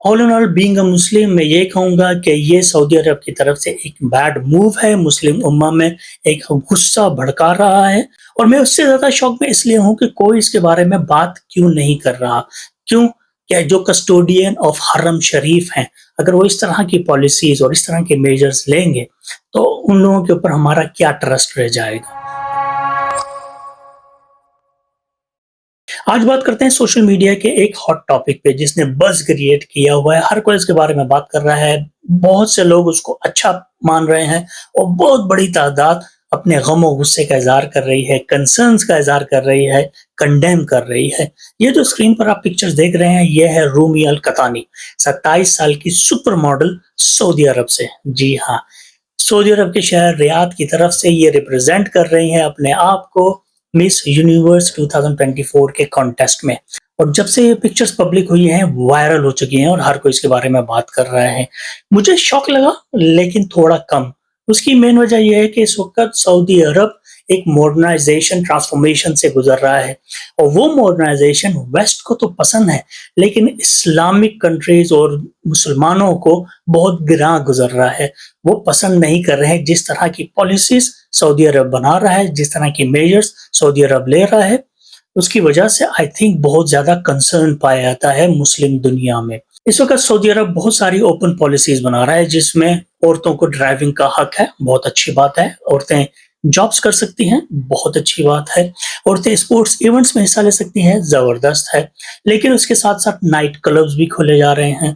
All in all being a Muslim मैं ये कहूँगा कि ये सऊदी अरब की तरफ से एक बैड मूव है, मुस्लिम उम्मा में एक गुस्सा भड़का रहा है और मैं उससे ज़्यादा शॉक में इसलिए हूँ कि कोई इसके बारे में बात क्यों नहीं कर रहा? क्यों? क्या जो कस्टोडियन ऑफ हरम शरीफ हैं, अगर वो इस तरह की पॉलिसीज़ और इस तरह के मेजर्स लेंगे, तो उन लोगों के ऊपर हमारा क्या ट्रस्ट रह जाएगा? आज बात करते हैं सोशल मीडिया के एक हॉट टॉपिक पे जिसने बज़ क्रिएट किया हुआ है। हर कोई इसके बारे में बात कर रहा है। बहुत से लोग उसको अच्छा मान रहे हैं और बहुत बड़ी तादाद अपने गम और गुस्से का इज़हार कर रही है, कंसर्न्स का इज़हार कर रही है, कंडेम कर रही है। ये जो स्क्रीन पर आप पिक्चर्स देख रहे हैं, ये है रूमी अल कतानी, 27 साल की सुपर मॉडल सऊदी अरब से। जी हाँ, सऊदी अरब के शहर रियाद की तरफ से ये रिप्रेजेंट कर रही हैं अपने आप को मिस यूनिवर्स 2024 के कॉन्टेस्ट में। और जब से ये पिक्चर्स पब्लिक हुई हैं, वायरल हो चुकी हैं और हर कोई इसके बारे में बात कर रहा है। मुझे शॉक लगा, लेकिन थोड़ा कम। उसकी मेन वजह ये है कि इस वक़्त सऊदी अरब एक मॉडर्नाइज़ेशन ट्रांसफॉर्मेशन से गुज़र रहा है और वो मॉडर्नाइज़ेशन वेस्ट को तो पसंद है, लेकिन इस्लामिक कंट्रीज़ और मुसलमानों को बहुत गिरां गुज़र रहा है। वो पसंद नहीं कर रहे हैं जिस तरह की पॉलिसीज़ सऊदी अरब बना रहा है, जिस तरह की मेजर्स सऊदी अरब ले रहा है। उसकी वजह से आई थिंक बहुत ज़्यादा कंसर्न पाया जाता है मुस्लिम दुनिया में। इस वक़्त सऊदी अरब बहुत सारी ओपन पॉलिसीज़ बना रहा है जिसमें औरतों को ड्राइविंग का हक है, बहुत अच्छी बात है। औरतें जॉब्स कर सकती हैं, बहुत अच्छी बात है। औरतें स्पोर्ट्स इवेंट्स में हिस्सा ले सकती हैं, ज़बरदस्त है। लेकिन उसके साथ-साथ नाइट क्लब्स भी खोले जा रहे हैं,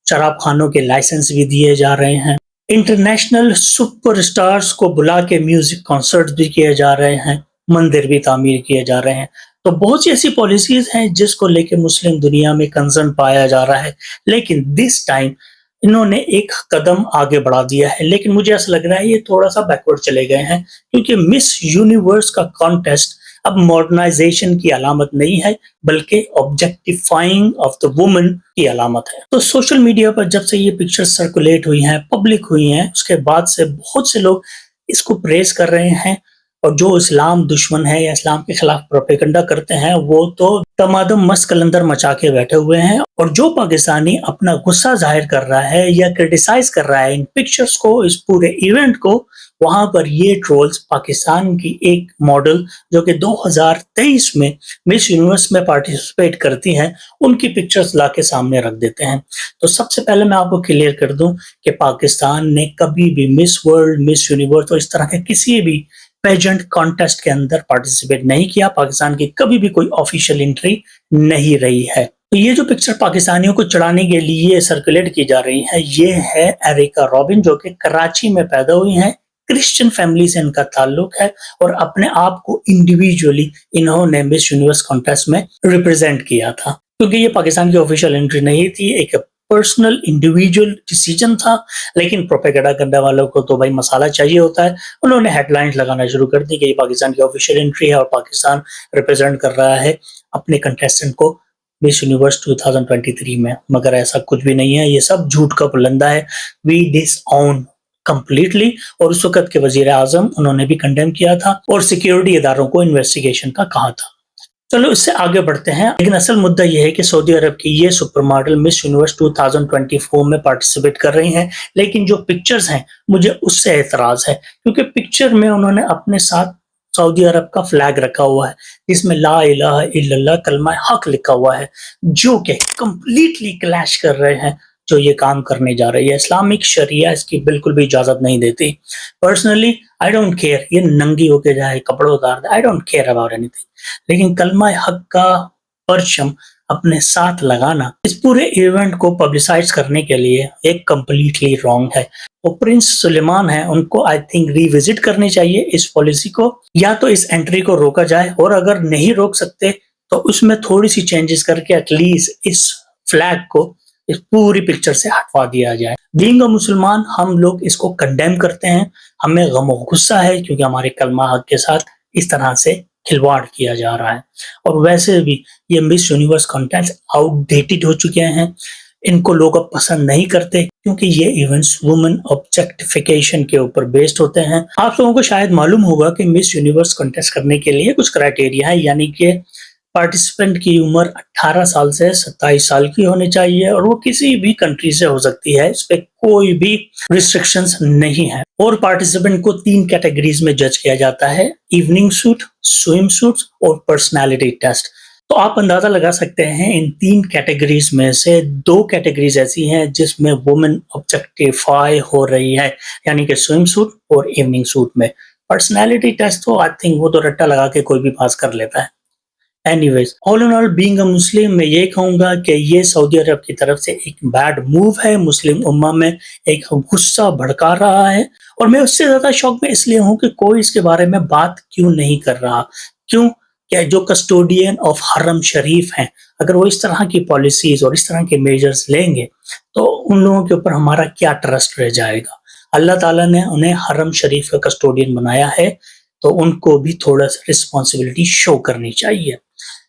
शराब खानों के लाइसेंस भी दिए जा रहे हैं। इंटरनेशनल सुपरस्टार्स को बुला के म्यूज़िक कॉन्सर्ट्स भी किए जा रहे हैं, मंदिर भी तामीर किए जा रहे हैं। तो बहुत सी ऐसी पॉलिसीज़ हैं जिसको लेके मुस्लिम दुनिया में कंसर्न पाया जा रहा है। लेकिन दिस टाइम इन्होंने एक कदम आगे बढ़ा दिया है, लेकिन मुझे ऐसा लग रहा है ये थोड़ा-सा बैकवर्ड चले गए हैं क्योंकि मिस यूनिवर्स का कॉन्टेस्ट अब मॉडर्नाइज़ेशन की अलामत नहीं है, बल्कि ऑब्जेक्टिफाइंग ऑफ द वुमन की अलामत है। तो सोशल मीडिया पर जब से ये पिक्चर्स सर्कुलेट हुई हैं, पब्लिक हुई हैं, उसके बाद से बहुत से लोग इसको प्रेज़ कर रहे हैं और जो इस्लाम दुश्मन है या इस्लाम के खिलाफ प्रोपेगेंडा करते हैं, वो तो दमादम मस्त कलंदर मचा के बैठे हुए हैं। और जो पाकिस्तानी अपना गुस्सा ज़ाहिर कर रहा है या क्रिटिसाइज़ कर रहा है इन पिक्चर्स को, इस पूरे इवेंट को, वहाँ पर ये ट्रोल्स पाकिस्तान की एक मॉडल जो कि 2023 में मिस यूनिवर्स में पार्टिसिपेट करती हैं, उनकी पिक्चर्स लाके सामने रख देते हैं। तो सबसे पहले मैं आपको क्लियर कर दूँ कि पाकिस्तान ने कभी भी मिस वर्ल्ड, मिस यूनिवर्स और इस तरह के किसी भी पेजेंट कॉन्टेस्ट के अंदर पार्टिसिपेट नहीं किया। पाकिस्तान की कभी भी कोई ऑफिशियल एंट्री नहीं रही है। तो ये जो पिक्चर पाकिस्तानियों को चढ़ाने के लिए सर्कुलेट की जा रही है, ये है एरिका रॉबिन जो कि कराची में पैदा हुई हैं। क्रिश्चियन फैमिली से इनका ताल्लुक है और अपने आप को इंडिविजुअली इन्होंने मिस यूनिवर्स कॉन्टेस्ट में रिप्रेजेंट किया था। क्योंकि ये पाकिस्तान की ऑफिशियल एंट्री नहीं थी, एक पर्सनल इंडिविजुअल डिसीजन था, लेकिन प्रोपेगेंडा करने वालों को तो भाई मसाला चाहिए होता है। उन्होंने हेडलाइंस लगाना शुरू कर दी कि ये पाकिस्तान की ऑफिशियल एंट्री है और पाकिस्तान रिप्रेजेंट कर रहा है अपने कंटेस्टेंट को मिस यूनिवर्स 2023 में। मगर ऐसा कुछ भी नहीं है, ये सब झूठ का पुलंदा है। We disown completely. और उस वक्त के वजीर आजम उन्होंने भी कंडेम किया था और सिक्योरिटी इदारों को इन्वेस्टिगेशन का कहा था। चलो इससे आगे बढ़ते हैं, लेकिन असल मुद्दा यह है कि सऊदी अरब की ये सुपर मॉडल मिस यूनिवर्स 2024 में पार्टिसिपेट कर रही हैं, लेकिन जो पिक्चर्स हैं मुझे उससे एतराज है क्योंकि पिक्चर में उन्होंने अपने साथ सऊदी अरब का फ्लैग रखा हुआ है जिसमें ला इलाहा इल्लल्लाह कलमा हक लिखा हुआ है, जो कि कंप्लीटली क्लैश कर रहे हैं जो ये काम करने जा रही है। इस्लामिक शरिया इसकी बिल्कुल भी इजाजत नहीं देती। पर्सनली आई डोंट केयर ये नंगी होके जाए, कपड़े उतार दे, I don't care about anything, लेकिन कलमा हक का परचम अपने साथ लगाना इस पूरे इवेंट को पब्लिसाइज करने के लिए एक कंप्लीटली रॉन्ग है। वो प्रिंस सुलेमान है, उनको आई थिंक रिविजिट करनी चाहिए इस पॉलिसी को, या तो इस एंट्री को रोका जाए और अगर नहीं रोक सकते तो उसमें थोड़ी सी चेंजेस करके एटलीस्ट इस फ्लैग को इस पूरी पिक्चर से हटवा दिया जाए। बीइंग अ मुसलमान हम लोग इसको कंडेम करते हैं, हमें गम और गुस्सा है क्योंकि हमारे कलमा हक के साथ इस तरह से खिलवाड़ किया जा रहा है। और वैसे भी ये मिस यूनिवर्स कॉन्टेस्ट आउटडेटेड हो चुके हैं, इनको लोग अब पसंद नहीं करते क्योंकि ये इवेंट्स वुमेन ऑब्जेक्टिफिकेशन के ऊपर बेस्ड होते हैं। आप लोगों को शायद मालूम होगा कि मिस यूनिवर्स कॉन्टेस्ट करने के लिए कुछ क्राइटेरिया है, यानी कि पार्टिसिपेंट की उम्र 18 साल से 27 साल की होनी चाहिए और वो किसी भी कंट्री से हो सकती है, इस पे कोई भी रिस्ट्रिक्शंस नहीं है। और पार्टिसिपेंट को 3 कैटेगरीज में जज किया जाता है, इवनिंग सूट, स्विम सूट्स और पर्सनालिटी टेस्ट। तो आप अंदाजा लगा सकते हैं इन 3 कैटेगरीज में से 2 कैटेगरीज ऐसी हैं जिसमें वुमेन ऑब्जेक्टिफाई हो रही है, यानी कि स्विम सूट और इवनिंग सूट में। पर्सनालिटी टेस्ट तो आई थिंक वो तो रट्टा लगा के कोई भी पास कर लेता है। Anyways, all in all being a Muslim मैं ये कहूँगा कि ये सऊदी अरब की तरफ से एक बैड मूव है, मुस्लिम उम्मा में एक गुस्सा भड़का रहा है और मैं उससे ज़्यादा शॉक में इसलिए हूँ कि कोई इसके बारे में बात क्यों नहीं कर रहा। क्यों? क्या जो कस्टोडियन ऑफ हरम शरीफ हैं, अगर वो इस तरह की पॉलिसीज़ और इस तरह के मेजर्स लेंगे, तो उन लोगों के ऊपर हमारा क्या ट्रस्ट रह जाएगा? अल्लाह ताला ने उन्हें हरम शरीफ का कस्टोडियन बनाया है, तो उनको भी थोड़ा-सा रिस्पॉन्सिबिलिटी शो करनी चाहिए।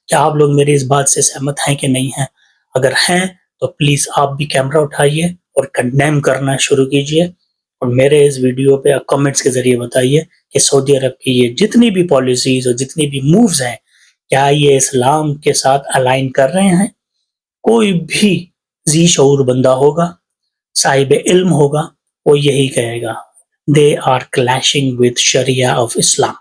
क्या आप लोग मेरी इस बात से सहमत हैं कि नहीं हैं? अगर हैं तो प्लीज़ आप भी कैमरा उठाइए और कंडेम करना शुरू कीजिए और मेरे इस वीडियो पे कमेंट्स के ज़रिए बताइए कि सऊदी अरब की ये जितनी भी पॉलिसीज़ और जितनी भी मूव्स हैं, क्या ये इस्लाम के साथ अलाइन कर रहे हैं? कोई भी ज़ी शऊर बंदा होगा, साहिब इल्म होगा, वो यही कहेगा, दे आर क्लैशिंग विद शरिया ऑफ इस्लाम।